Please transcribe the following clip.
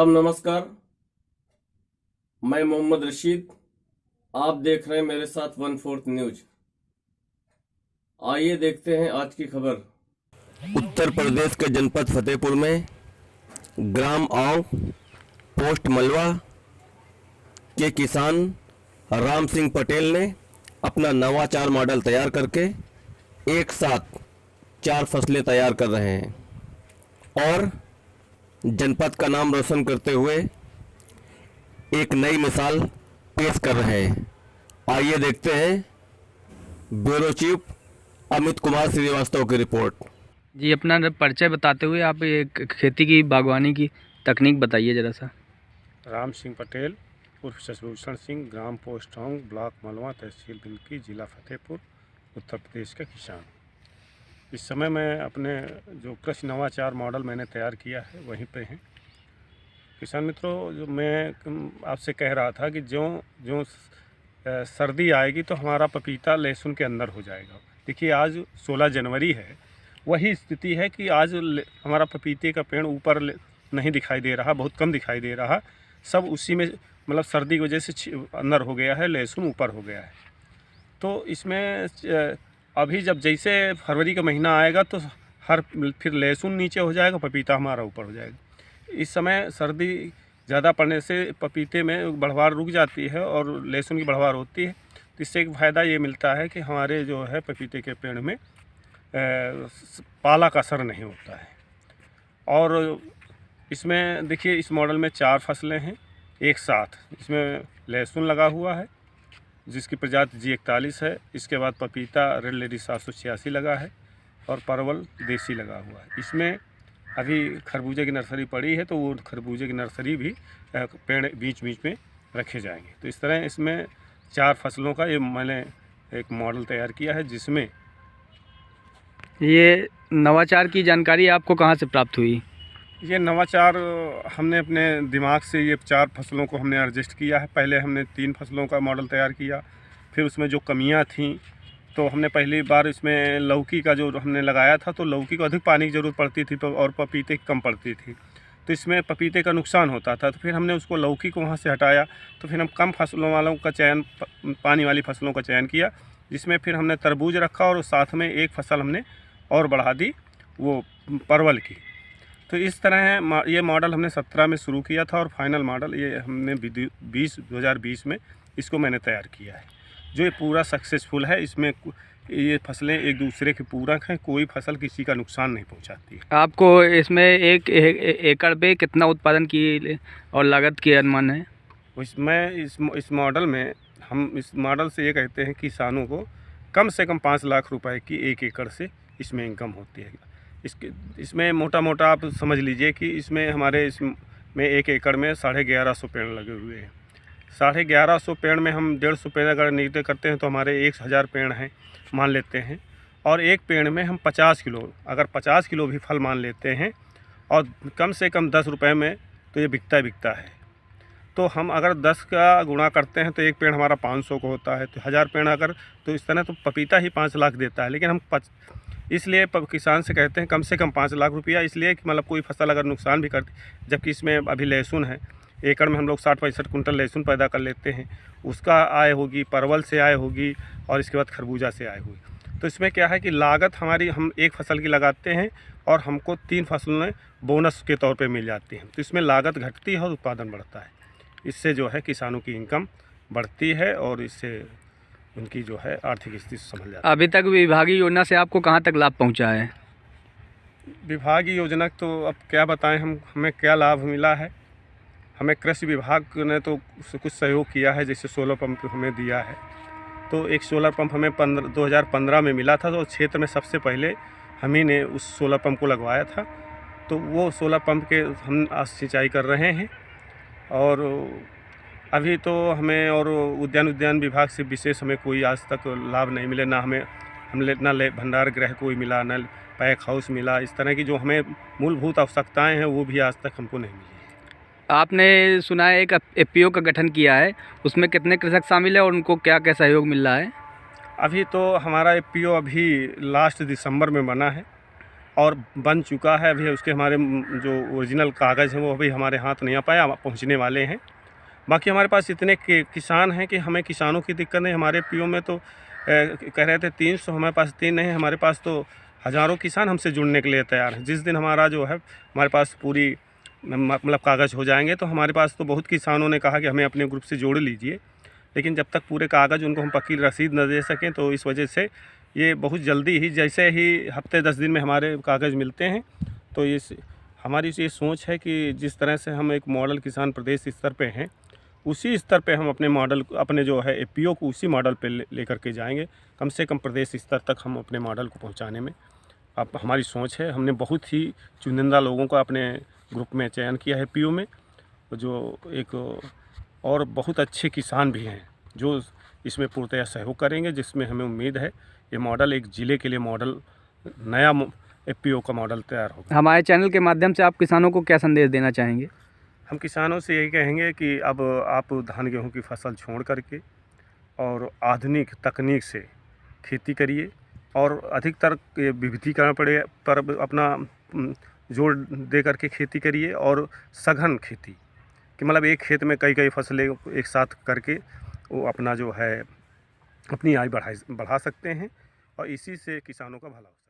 आदाब नमस्कार। मैं मोहम्मद रशीद, आप देख रहे हैं मेरे साथ 1/4 न्यूज। आइए देखते हैं आज की खबर। उत्तर प्रदेश के जनपद फतेहपुर में ग्राम आव पोस्ट मलवा के किसान राम सिंह पटेल ने अपना नवाचार मॉडल तैयार करके एक साथ 4 फसलें तैयार कर रहे हैं और जनपद का नाम रोशन करते हुए एक नई मिसाल पेश कर रहे हैं। आइए देखते हैं ब्यूरो चीफ अमित कुमार श्रीवास्तव की रिपोर्ट। जी, अपना परिचय बताते हुए आप ये खेती की बागवानी की तकनीक बताइए ज़रा सा। राम सिंह पटेल उर्फ शशिभूषण सिंह, ग्राम पोस्ट टाउन, ब्लॉक मलवा, तहसील बिनकी, जिला फतेहपुर, उत्तर प्रदेश का किसान। इस समय मैं अपने जो कृषि नवाचार मॉडल मैंने तैयार किया है वहीं पे हैं। किसान मित्रों, जो मैं आपसे कह रहा था कि जो सर्दी आएगी तो हमारा पपीता लहसुन के अंदर हो जाएगा। देखिए, आज 16 जनवरी है, वही स्थिति है कि आज हमारा पपीते का पेड़ ऊपर नहीं दिखाई दे रहा, बहुत कम दिखाई दे रहा। सब उसी में मतलब सर्दी की वजह से अंदर हो गया है, लहसुन ऊपर हो गया है। तो इसमें अभी जब जैसे फरवरी का महीना आएगा तो फिर लहसुन नीचे हो जाएगा, पपीता हमारा ऊपर हो जाएगा। इस समय सर्दी ज़्यादा पड़ने से पपीते में बढ़वार रुक जाती है और लहसुन की बढ़वार होती है। तो इससे एक फ़ायदा ये मिलता है कि हमारे जो है पपीते के पेड़ में पाला का असर नहीं होता है। और इसमें देखिए, इस मॉडल में 4 फसलें हैं एक साथ। इसमें लहसुन लगा हुआ है जिसकी प्रजाति G41 है। इसके बाद पपीता रेड लेडी 786 लगा है और परवल देसी लगा हुआ है। इसमें अभी खरबूजे की नर्सरी पड़ी है, तो वो खरबूजे की नर्सरी भी पेड़ बीच बीच में रखे जाएंगे। तो इस तरह इसमें 4 फसलों का ये मैंने एक मॉडल तैयार किया है, जिसमें ये नवाचार की जानकारी आपको कहाँ से प्राप्त हुई? ये नवाचार हमने अपने दिमाग से ये 4 फसलों को हमने एडजस्ट किया है। पहले हमने 3 फसलों का मॉडल तैयार किया, फिर उसमें जो कमियां थीं तो हमने पहली बार इसमें लौकी का जो हमने लगाया था, तो लौकी को अधिक पानी की ज़रूरत पड़ती थी और पपीते की कम पड़ती थी, तो इसमें पपीते का नुकसान होता था। तो फिर हमने उसको लौकी को वहाँ से हटाया, तो फिर हम कम फसलों वालों का चयन, पानी वाली फसलों का चयन किया, जिसमें फिर हमने तरबूज रखा और साथ में एक फसल हमने और बढ़ा दी, वो परवल की। तो इस तरह ये मॉडल हमने 17 में शुरू किया था और फाइनल मॉडल ये हमने 2020 में इसको मैंने तैयार किया है, जो ये पूरा सक्सेसफुल है। इसमें ये फसलें एक दूसरे के पूरक हैं, कोई फसल किसी का नुकसान नहीं पहुंचाती है। आपको इसमें एक एकड़ पे कितना उत्पादन की और लागत की अनुमान है? इस मॉडल में हम इस मॉडल से ये कहते हैं किसानों को कम से कम 5 लाख रुपए की 1 एकड़ से इसमें इनकम होती है। इसमें मोटा मोटा आप समझ लीजिए कि इसमें हमारे इसमें 1 एकड़ में 1150 पेड़ लगे हुए हैं। 1150 पेड़ में हम 150 पेड़ अगर निगरानी करते हैं तो हमारे 1000 पेड़ हैं मान लेते हैं, और एक पेड़ में हम 50 किलो, अगर 50 किलो भी फल मान लेते हैं और कम से कम 10 रुपये में तो ये बिकता है। तो हम अगर 10 का गुणा करते हैं तो एक पेड़ हमारा 500 को होता है, तो 1000 पेड़ अगर, तो इस तरह तो पपीता ही 5 लाख देता है। लेकिन हम इसलिए किसान से कहते हैं कम से कम 5 लाख रुपया, इसलिए कि मतलब कोई फसल अगर नुकसान भी करती, जबकि इसमें अभी लहसुन है, एकड़ में हम लोग 60-65 कुंटल लहसुन पैदा कर लेते हैं, उसका आय होगी, परवल से आय होगी और इसके बाद खरबूजा से आय होगी। तो इसमें क्या है कि लागत हमारी, हम एक फसल की लगाते हैं और हमको 3 फसलें बोनस के तौर पे मिल जाती हैं, तो इसमें लागत घटती है और उत्पादन बढ़ता है। इससे जो है किसानों की इनकम बढ़ती है और इससे उनकी जो है आर्थिक स्थिति संभल जाती है। अभी तक विभागीय योजना से आपको कहाँ तक लाभ पहुँचा है? विभागीय योजना तो अब क्या बताएं, हमें क्या लाभ मिला है। हमें कृषि विभाग ने तो कुछ सहयोग किया है, जैसे सोलर पंप हमें दिया है। तो एक सोलर पंप हमें 2015 में मिला था, तो क्षेत्र में सबसे पहले हम ही ने उस सोलर पंप को लगवाया था। तो वो सोलर पंप के हम आज सिंचाई कर रहे हैं। और अभी तो हमें और उद्यान विभाग से विशेष हमें कोई आज तक लाभ नहीं मिले, ना भंडार गृह कोई मिला, ना पैक हाउस मिला। इस तरह की जो हमें मूलभूत आवश्यकताएं हैं वो भी आज तक हमको नहीं मिली। आपने सुना है एक एफपीओ का गठन किया है, उसमें कितने कृषक शामिल है और उनको क्या क्या सहयोग मिल रहा है? अभी तो हमारा एफपीओ अभी लास्ट दिसंबर में बना है और बन चुका है अभी। उसके हमारे जो ओरिजिनल कागज़ हैं वो अभी हमारे हाथ नहीं आ पाया, पहुंचने वाले हैं। बाकी हमारे पास इतने किसान हैं कि हमें किसानों की दिक्कत नहीं। हमारे पीओ में तो कह रहे थे 300, हमारे पास 3 नहीं, हमारे पास तो हज़ारों किसान हमसे जुड़ने के लिए तैयार हैं। जिस दिन हमारा जो है हमारे पास पूरी मतलब कागज़ हो जाएंगे, तो हमारे पास तो बहुत किसानों ने कहा कि हमें अपने ग्रुप से जोड़ लीजिए, लेकिन जब तक पूरे कागज़ उनको हम पक्की रसीद न दे सकें, तो इस वजह से ये बहुत जल्दी ही, जैसे ही हफ्ते 10 दिन में हमारे कागज़ मिलते हैं, तो हमारी ये सोच है कि जिस तरह से हम एक मॉडल किसान प्रदेश स्तर पे हैं, उसी स्तर पे हम अपने मॉडल, अपने जो है एपीओ को उसी मॉडल पे लेकर के जाएंगे। कम से कम प्रदेश स्तर तक हम अपने मॉडल को पहुंचाने में अब हमारी सोच है। हमने बहुत ही चुनिंदा लोगों का अपने ग्रुप में चयन किया है पीओ में, जो एक और बहुत अच्छे किसान भी हैं जो इसमें पूर्णतः सहयोग करेंगे, जिसमें हमें उम्मीद है ये मॉडल एक ज़िले के लिए मॉडल, नया एपीओ का मॉडल तैयार होगा। हमारे चैनल के माध्यम से आप किसानों को क्या संदेश देना चाहेंगे? हम किसानों से यही कहेंगे कि अब आप धान गेहूं की फसल छोड़ करके और आधुनिक तकनीक से खेती करिए, और अधिकतर विविधीकरण पर अपना जोर दे करके खेती करिए, और सघन खेती कि मतलब एक खेत में कई फसलें एक साथ करके वो अपना जो है अपनी आय बढ़ा सकते हैं, और इसी से किसानों का भला हो सकता है।